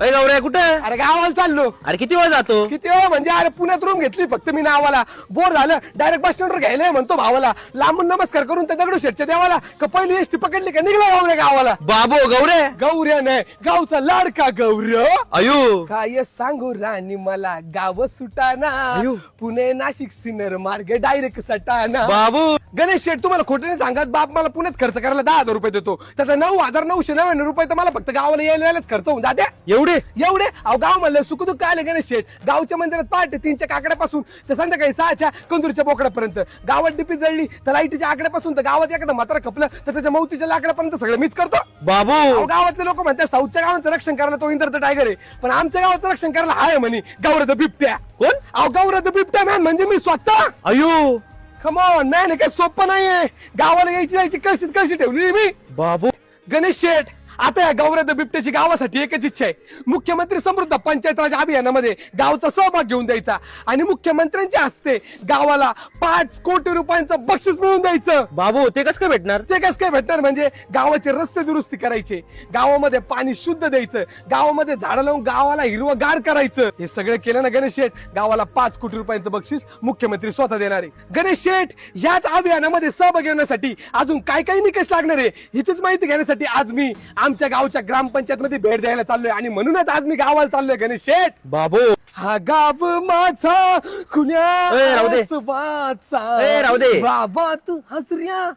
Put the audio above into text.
अरे गौऱ्या कुठे? अरे गावाला चाललो. अरे किती वेळ जातो? किती वेळ म्हणजे अरे पुण्यात रूम घेतली फक्त मी नावाला. बोर झालं डायरेक्ट बस स्टँडवर घ्यायला म्हणतो भावाला. लांबून नमस्कार करून त्या दगडूशेठच्या देवाला पहिली एसटी पकडली का निघला गौऱ्या गावाला. बाबू गौरे गौऱ्या नाही गावचा लाडका गौऱ्य. अयो काय सांगू राणी मला गाव सुटाना. अयो. पुणे नाशिक सिन्नर मार्ग डायरेक्ट सटाना. बाबू गणेश शेठ तुम्हाला खोटं नाही सांगत बाप मला पुण्यात खर्च करायला 10,000 रुपये देतो. त्याचा 9,999 रुपये तर मला फक्त गावाला यायलाच खर्च होऊन जाते. एवढे एवढे अहो गाव म्हणलं सुखदुःख आले गणेश शेठ. गावच्या मंदिरात पहाटे 3च्या काकड्यापासून तर संध्याकाळी 6च्या कंदुरीच्या बोकड्यापर्यंत. गावात डिपी जळली तर लाईटीच्या आकड्यापासून तर गावात एखादा मात्र खपलं तर त्याच्या मौतीच्या लाकड्यापर्यंत सगळं मीच करतो. बाबू अहो गावातले लोक म्हणतात साऊथच्या गावाचं रक्षण करायला तो इंद्र द टायगर आहे पण आमच्या गावाचं रक्षण करायला हाय म्हणे गौरव बिबट्या. कोण? अहो गौरव बिबट्या मॅन म्हणजे मी स्वतः. अयो कमॉन मॅन हे काही सोपं नाहीये. गावाला यायची कशी ठेवली मी. बाबू गणेश शेठ आता या गौरव बिबट्याची गावासाठी एकच इच्छा आहे. मुख्यमंत्री समृद्ध पंचायत राज अभियानामध्ये गावचा सहभाग घेऊन द्यायचा आणि मुख्यमंत्र्यांच्या हस्ते गावाला 5 कोटी रुपयांचं बक्षीस मिळवून द्यायचं. बाबू ते कसं काय भेटणार? ते कसं काय भेटणार म्हणजे गावाचे रस्ते दुरुस्ती करायचे, गावामध्ये पाणी शुद्ध द्यायचं, गावामध्ये झाडं लावून गावाला हिरवगार करायचं. हे सगळं केलं ना गणेश शेठ गावाला 5 कोटी रुपयांचं बक्षीस मुख्यमंत्री स्वतः देणार आहे. गणेश शेठ याच अभियानामध्ये सहभाग घेण्यासाठी अजून काय काय निकष लागणार आहे ह्याचीच माहिती घेण्यासाठी आज मी आमच्या गावच्या ग्रामपंचायत मध्ये भेट द्यायला चाललोय आणि म्हणूनच आज मी गावाला चाललोय गणेश शेठ. बाबू हा गाव माझा खुल्या ए, राहू दे. सुभाचा. ए, राहू दे. बाबा तू हसऱ्या